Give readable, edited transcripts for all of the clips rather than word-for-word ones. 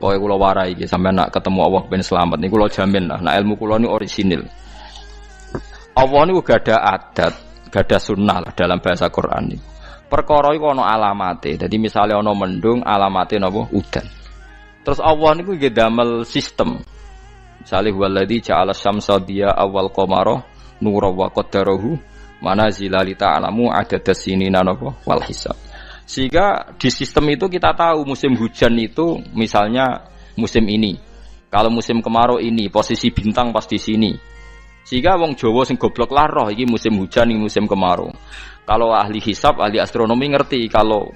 Pokoke kula warai iki sampeyan nak ketemu Allah ben selamat niku kula jamin lah. Nah ilmu kula niku orisinil. Allah niku gada adat, gada sunnah lah dalam bahasa Quran niku. Perkara iku ana alamate. Dadi misale ana mendung alamate napa udan. Terus Allah niku nggih damel sistem. Misale waladzi ja'ala syamsa diya awal qamara nura wa qaddarahu manazila li ta'lamu adadas sinina napa wal hisab. Sehingga di sistem itu kita tahu musim hujan itu misalnya musim ini. Kalau musim kemarau ini posisi bintang pas di sini. Sehingga wong Jawa sing goblok lah roh iki musim hujan iki musim kemarau. Kalau ahli hisab, ahli astronomi ngerti kalau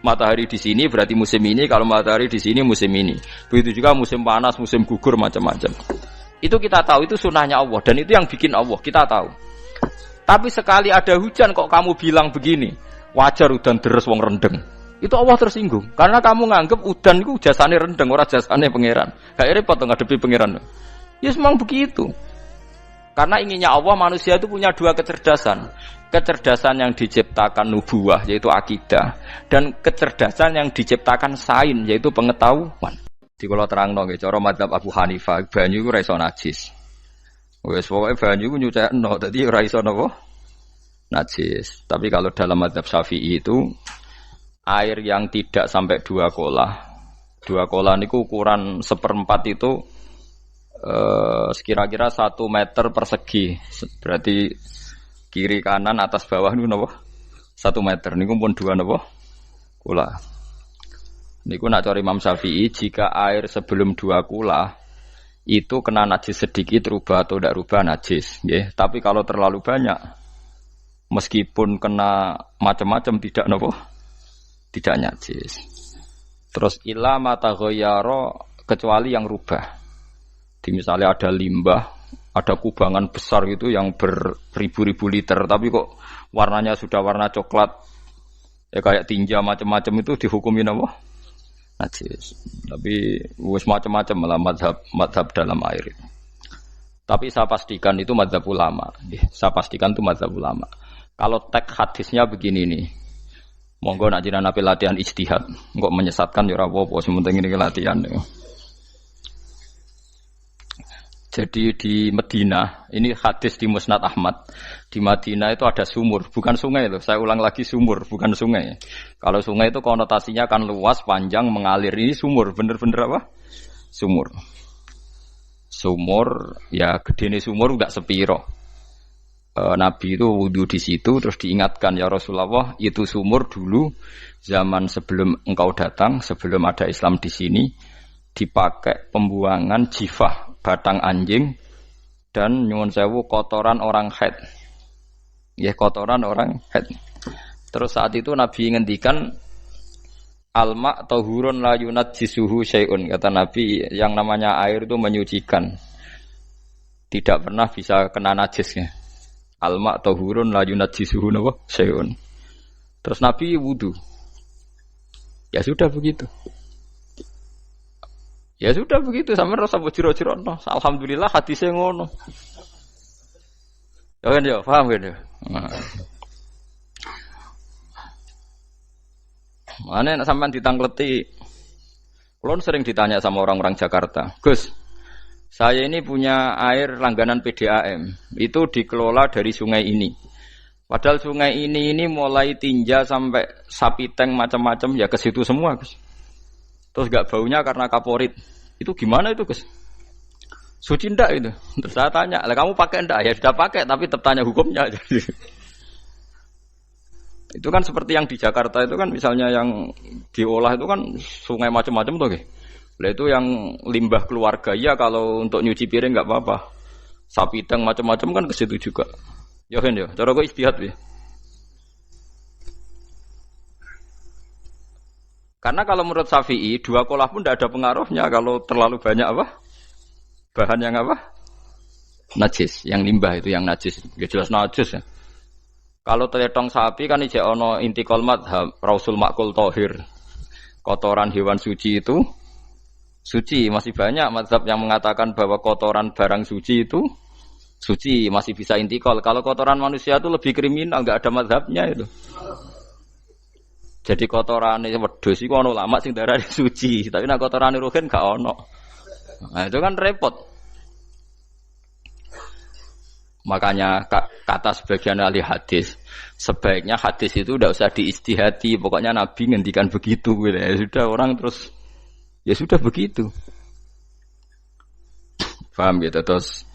matahari di sini berarti musim ini, kalau matahari di sini musim ini. Begitu juga musim panas, musim gugur macam-macam. Itu kita tahu, itu sunnahnya Allah dan itu yang bikin Allah, kita tahu. Tapi sekali ada hujan kok kamu bilang begini, wajar udan deres wong rendeng. Itu Allah tersinggung karena kamu nganggep udan itu jasane rendeng, ora jasane pangeran. Gak repot ngadepi pangeran. Ya memang begitu. Karena inginnya Allah manusia itu punya dua kecerdasan. Kecerdasan yang diciptakan nubuwah yaitu akidah dan kecerdasan yang diciptakan sains yaitu pengetahuan. Di kula terangno nggih cara mazhab Abu Hanifah banyu iku ora iso najis. Wis pokoke banyu iku nyucekno dadi ora iso napa najis. Tapi kalau dalam mazhab Syafi'i itu air yang tidak sampai 2 kolah. 2 kolah niku ukuran 1/4 itu sekira-kira 1 meter persegi. Berarti kiri kanan atas bawah niku napa? 1 meter niku pun 2 napa? Kula. Niku nak cari Imam Syafi'i jika air sebelum 2 kula itu kena najis sedikit rubah atau tidak rubah najis, nggih. Tapi kalau terlalu banyak meskipun kena macam-macam tidak napa? Tidak najis. Terus ila mata ghayyara kecuali yang rubah. Di misalnya ada limbah, ada kubangan besar gitu yang beribu-ribu liter, tapi kok warnanya sudah warna coklat, ya kayak tinja macam-macam itu dihukumin apa? Najis. Tapi wis macam-macam malah madhab dalam air itu. Tapi saya pastikan itu madhab ulama. Saya pastikan itu madhab ulama. Kalau teks hadisnya begini nih, monggo nak jiran api latihan ijtihad, kok menyesatkan ya ora apa-apa, sementing ini latihan. Jadi di Madinah, ini hadis di Musnad Ahmad. Di Madinah itu ada sumur, bukan sungai loh. Saya ulang lagi sumur, bukan sungai. Kalau sungai itu konotasinya kan luas, panjang, mengalir. Ini sumur, bener-bener apa? Sumur. Sumur, ya gedene sumur enggak sepiro. Nabi itu wudu di situ, terus diingatkan ya Rasulullah, itu sumur dulu zaman sebelum engkau datang, sebelum ada Islam di sini, dipakai pembuangan jifah. Batang anjing dan nyuwun sewu kotoran orang haid. Ya kotoran orang haid. Terus saat itu Nabi ngendikan alma tahurun la yunajjisuhu syai'un. Kata Nabi yang namanya air itu menyucikan. Tidak pernah bisa kena najisnya. Alma tahurun la yunajjisuhu syai'un. Terus Nabi wudu. Ya sudah begitu. Ya sudah begitu sampe rasa bojiro-jiro no. Alhamdulillah hadise ngono. Ya kan ya, paham kan ya? Mane nek sampean ditangkleti. Kulon sering ditanya sama orang-orang Jakarta, "Gus, saya ini punya air langganan PDAM. Itu dikelola dari sungai ini. Padahal sungai ini mulai tinja sampai sapi tank macam-macam ya ke situ semua, Gus. Terus gak baunya karena kaporit. Itu gimana itu, Gus? Suci ndak itu? Terus saya tanya, lah kamu pakai ndak? Ya sudah pakai, tapi tetap tanya hukumnya. Itu kan seperti yang di Jakarta itu kan misalnya yang diolah itu kan sungai macam-macam tuh, Gus. Lah itu yang limbah keluarga ya kalau untuk nyuci piring nggak apa-apa. Sapi tank macam-macam kan ke situ juga. Ya kan ya, cara kok istihad ya. Karena kalau menurut Syafi'i 2 kolah pun tidak ada pengaruhnya kalau terlalu banyak apa? Bahan yang apa? Najis, yang limbah itu yang najis. Ya jelas najis ya. Kalau teletong sapi kan ijek ono intikal madhab Rasul Makul Tohir. Kotoran hewan suci itu suci, masih banyak madhab yang mengatakan bahwa kotoran barang suci itu suci, masih bisa intikal. Kalau kotoran manusia itu lebih kriminal, enggak ada madhabnya itu. Jadi kotorane wedhus iku ana ulama sing darani suci, tapi nek kotorane ruhin gak ono. Nah, itu kan repot. Makanya kata sebagian ahli hadis, sebaiknya hadis itu tidak usah diistihati. Pokoknya Nabi ngendikan begitu, gitu. Ya sudah orang terus, ya sudah begitu. Paham gitu. Terus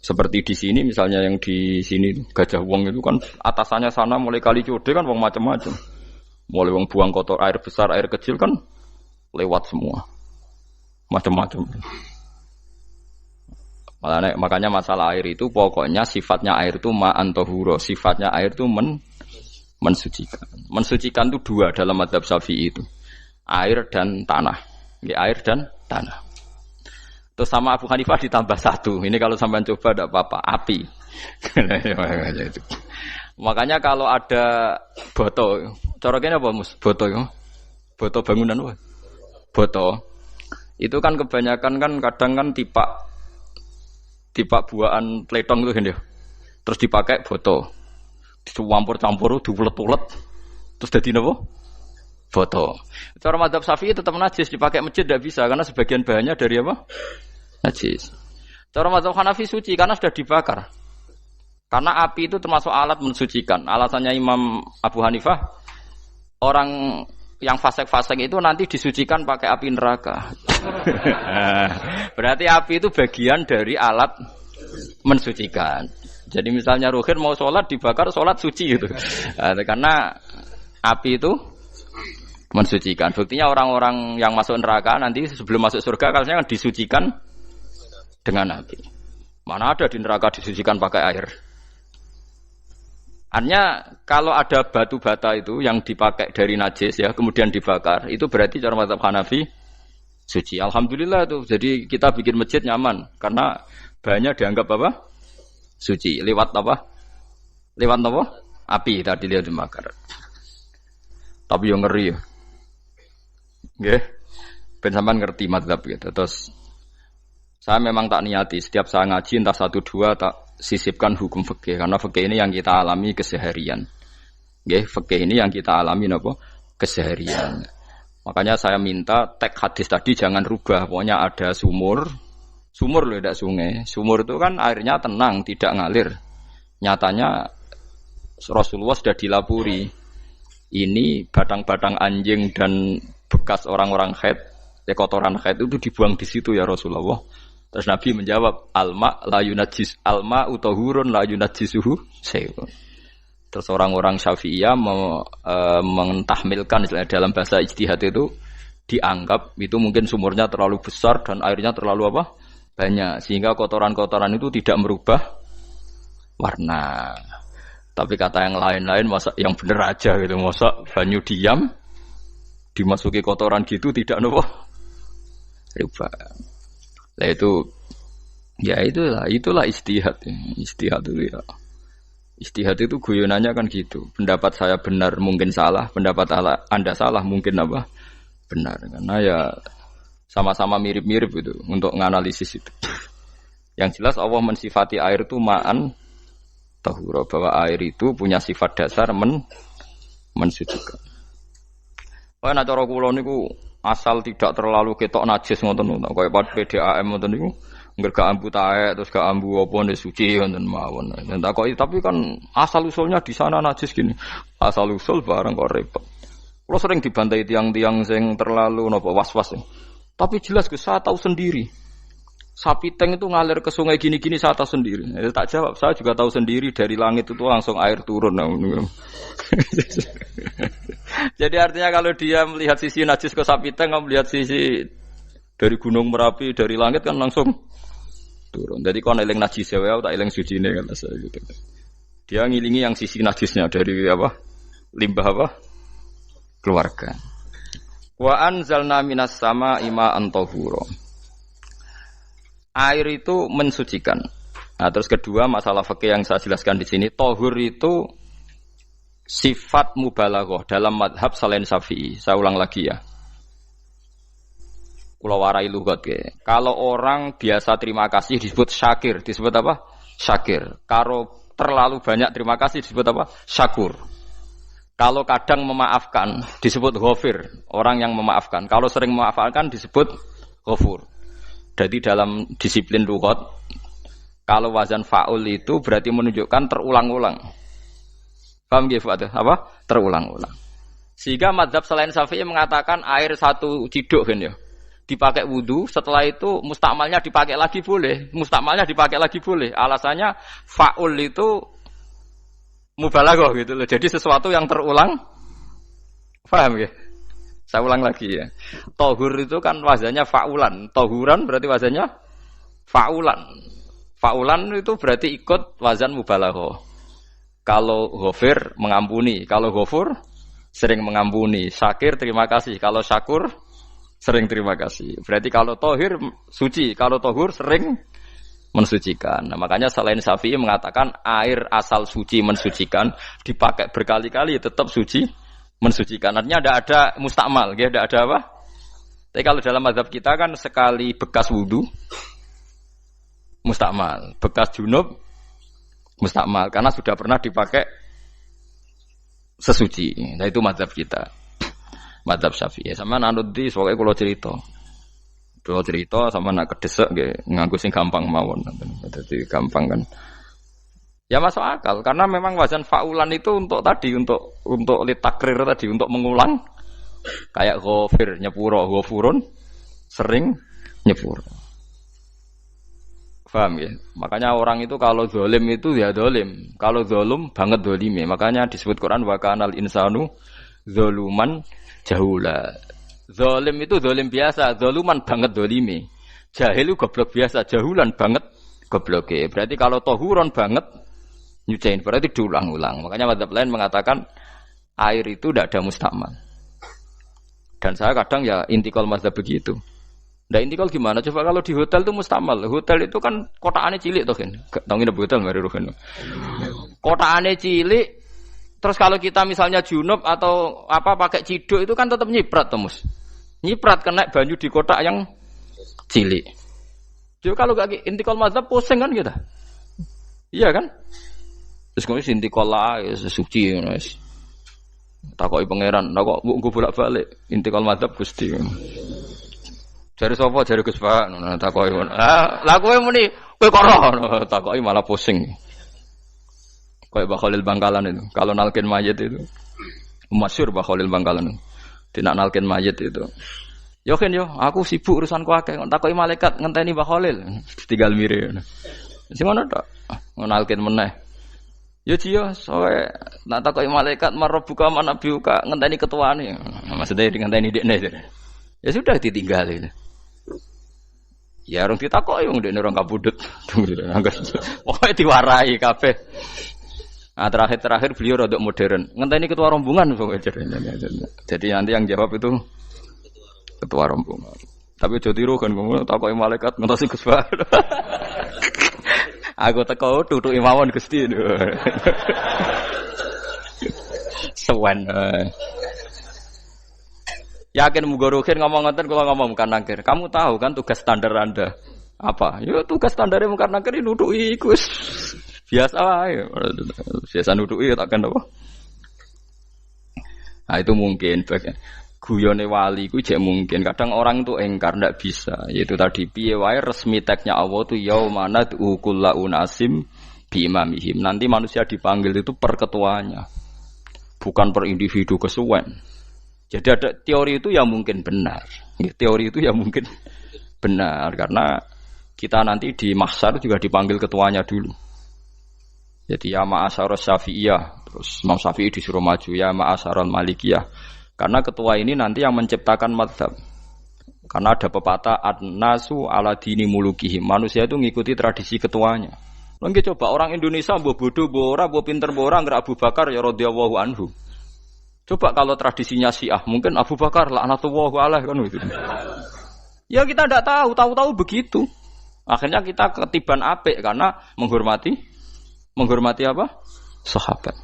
seperti di sini, misalnya yang di sini Gajah Wong itu kan atasannya sana mulai kali code kan wong macam-macam. Mulai wong buang kotor air besar, air kecil kan lewat semua, macam-macam. Makanya masalah air itu pokoknya sifatnya air itu ma'an tahura, sifatnya air itu mensucikan. Mensucikan itu dua dalam mazhab Syafi'i itu. Air dan tanah. Ya, air dan tanah. Terus sama Abu Hanifah ditambah satu. Ini kalau sampean coba tidak apa-apa, api. Makanya kalau ada boto, cara kene apa Mus? Boto ya. Boto bangunan apa? Boto. Itu kan kebanyakan kan kadang kan tipak buahan pletong itu kan ya. Terus dipakai boto. Dicampur-campur, diulet-ulet. Terus dadi napa? Boto. Cara mazhab Syafi'i tetap najis, dipakai masjid tidak bisa karena sebagian bahannya dari apa? Najis. Cara mazhab Hanafi suci karena sudah dibakar. Karena api itu termasuk alat mensucikan. Alasannya Imam Abu Hanifah, orang yang fasik-fasik itu nanti disucikan pakai api neraka. Berarti api itu bagian dari alat mensucikan. Jadi misalnya Ruhin mau sholat dibakar, sholat suci gitu. Karena api itu mensucikan. Buktinya orang-orang yang masuk neraka nanti sebelum masuk surga kalanya disucikan dengan api. Mana ada di neraka disucikan pakai air? Artinya kalau ada batu bata itu yang dipakai dari najis ya kemudian dibakar itu berarti cara mazhab Hanafi suci. Alhamdulillah tuh. Jadi kita bikin masjid nyaman karena bahannya dianggap apa? Suci. Lewat apa? Lewat apa? Api tadi dia dibakar. Tapi yang ngeri ya. Nggih. Ben sampean ngerti mazhab gitu. Terus saya memang tak niati setiap saya ngaji entah 1 2 tak sisipkan hukum fikih karena fikih ini yang kita alami keseharian. Nggih, fikih ini yang kita alami napa? Keseharian. Makanya saya minta teks hadis tadi jangan rubah. Pokoknya ada sumur loh tidak sungai. Sumur itu kan airnya tenang, tidak ngalir. Nyatanya Rasulullah sudah dilapuri. Ini batang-batang anjing dan bekas orang-orang haid, kotoran haid itu dibuang di situ ya Rasulullah. Terus Nabi menjawab, alma utahurun la yunajjisuhu syai'un. Terus orang-orang Syafi'iyah mentahmilkan dalam bahasa ijtihad itu dianggap itu mungkin sumurnya terlalu besar dan airnya terlalu apa? Banyak sehingga kotoran-kotoran itu tidak merubah warna. Tapi kata yang lain-lain masa yang bener aja gitu, masa banyu diam dimasuki kotoran gitu tidak nopo rubah. Lah itu ya itulah istihad. Istihad itu ya. Istihad itu guyonannya kan gitu. Pendapat saya benar mungkin salah, pendapat Anda salah mungkin apa? Benar. Karena ya sama-sama mirip-mirip itu untuk menganalisis itu. Yang jelas Allah mensifati air itu ma'an tahura, bahwa air itu punya sifat dasar mensucikan. Wah nek cara kula niku asal tidak terlalu ketok najis ngoten niku. Kaya PDAM ngoten niku, engger gak ambu taek terus gak ambu apa nek suci ngoten mawon. Tapi kan asal usulnya di sana najis gini. Asal usul barang kok repot. Kula sering dibantai tiang-tiang sing terlalu napa was-was. Tapi jelas saya tahu sendiri. Sapi teng itu ngalir ke sungai gini-gini saya tahu sendiri. Tak jawab, saya juga tahu sendiri dari langit itu langsung air turun. Jadi artinya kalau dia melihat sisi najis ke sapi teng, melihat sisi dari gunung Merapi, dari langit kan langsung turun. Jadi kalau eling najis ya, tak eling suci ini kan saya gitu. Dia ngilingi yang sisi najisnya dari apa? Limbah apa? Keluarga. Wa anzalna minas sama'i ma'an tahura. Air itu mensucikan. Nah, terus kedua masalah fikih yang saya jelaskan di sini, tahur itu sifat mubalaghah dalam madhab selain Syafi'i. Saya ulang lagi ya. Kula warai lugat ke. Kalau orang biasa terima kasih disebut syakir, disebut apa? Syakir. Kalau terlalu banyak terima kasih disebut apa? Syakur. Kalau kadang memaafkan disebut ghafir, orang yang memaafkan. Kalau sering memaafkan disebut ghafur. Jadi dalam disiplin lughat, kalau wazan fa'ul itu berarti menunjukkan terulang-ulang. Paham nggih, Pak? Apa? Terulang-ulang. Sehingga mazhab selain Syafi'i mengatakan air satu ciduk kan ya. Dipakai wudu, setelah itu mustakmalnya dipakai lagi boleh. Mustakmalnya dipakai lagi boleh. Alasannya fa'ul itu mubalaghah gitu loh. Jadi sesuatu yang terulang. Paham ya? Saya ulang lagi ya. Tohur itu kan wazannya fa'ulan. Tohuran berarti wazannya fa'ulan. Fa'ulan itu berarti ikut wazan mubalaghah. Kalau ghafir mengampuni, kalau ghafur sering mengampuni. Syakir terima kasih. Kalau syakur sering terima kasih. Berarti kalau tohir suci, kalau tohur sering mensucikan. Nah, makanya selain Syafi'i mengatakan air asal suci mensucikan dipakai berkali-kali tetap suci mensucikan. Artinya tidak ada mustakmal, ya, tidak ada apa. Tapi kalau dalam mazhab kita kan sekali bekas wudu mustakmal, bekas junub mustakmal karena sudah pernah dipakai sesuci. Nah itu mazhab kita. Mazhab Syafi'i. Sama nanut di soalnya kalau cerita. Kalau cerita sama nak kedesek nggih nganggo sing gampang mawon. Jadi gampang kan. Ya masuk akal karena memang wazan fa'ulan itu untuk tadi untuk litakrir tadi untuk mengulang kayak ghafir nyepuro ghafurun sering nyepuro. Paham ya? Makanya orang itu kalau zalim itu ya zalim. Kalau zalum banget zalime. Makanya disebut Quran wa kanal insanu zaluman jahula. Zalim itu zalim biasa, zaluman banget zalime. Jahil itu goblok biasa, jahulan banget gobloke. Berarti kalau tohuron banget nyuciin berarti diulang-ulang. Makanya mazhab lain mengatakan air itu tidak ada mustakmal. Dan saya kadang ya intikal mazhab begitu. Nah intikal gimana? Coba kalau di hotel itu mustakmal. Hotel itu kan kotaannya cilik toh kan. Tahu nggih hotel mari rohen. Kotaannya cilik. Terus kalau kita misalnya junub atau apa pakai ciduk itu kan tetap nyiprat Mus. Nyiprat kena banyu di kotak yang cilik. Jadi kalau gak intikal mazhab pusing kan kita. Iya kan? Terus kemudian intikal lah suci guys. Takoki pangeran, takok mbok bolak-balik intikal mazhab Gusti. Jare sapa jare Gus Pak ngono takoki. Lah kowe muni kowe kok ora takoki malah pusing. Kayak Mbah Khalil Bangkalan itu. Kalau nalkin mayit itu masyhur Mbah Khalil Bangkalan. Tidak nalkin mayit itu. Yo kan yo, aku sibuk urusanku akeh. Takoki malaikat ngenteni Mbah Khalil. Tinggal mire. Sing ngono tok. Nalkin meneh. Yo ciyo, soe nak takoki malaikat marbuka manabiuka ngenteni ketuane. Maksudnya ngenteni dekne. Ya sudah ditinggalin. Ya orang ditakoki wong dekne orang kabudut. Pokoke diwarai kabeh. Nah, terakhir beliau rodok modern. Ngenteni ketua rombongan pokoknya. Jadi nanti yang jawab itu ketua rombongan. Tapi aja tiru kan ngono takoki malaikat ngentosi Gus Pak. Aku teko tutuki mawon Gusti. Sewan. Yakin mugorohin ngomong ngoten kula ngomong kan nangkir. Kamu tahu kan tugas standar Anda apa? Ya tugas standare mungkar nangkir nutuki iku. Biasa wae. Biasa nutuki takkan apa? Nah itu mungkin guyone wali ku jek mungkin. Kadang orang itu engkar ndak bisa. Yaitu tadi piye wae resmi teknya Allah tu yaumana kullu unasim bi imamihim. Nanti manusia dipanggil itu per ketuanya. Bukan per individu kesuwen. Jadi ada teori itu yang mungkin benar. Teori itu yang mungkin benar karena kita nanti di mahsyar juga dipanggil ketuanya dulu. Jadi ya ma'asyarus syafi'iyah. Terus Imam Syafi'i disuruh maju. Ya ma'asyarul malikiyah. Karena ketua ini nanti yang menciptakan madhab. Karena ada pepatah an-nasu ala dini mulukihim. Manusia itu mengikuti tradisi ketuanya. Lagi coba orang Indonesia mbok bodoh, mbok ora, mbok pinter, mbok ora nggak Abu Bakar ya radhiyallahu anhu. Coba kalau tradisinya Syiah, mungkin Abu Bakar laknatullah alaihi kan gitu. Ya kita tidak tahu begitu. Akhirnya kita ketiban apik karena menghormati apa? Sahabat.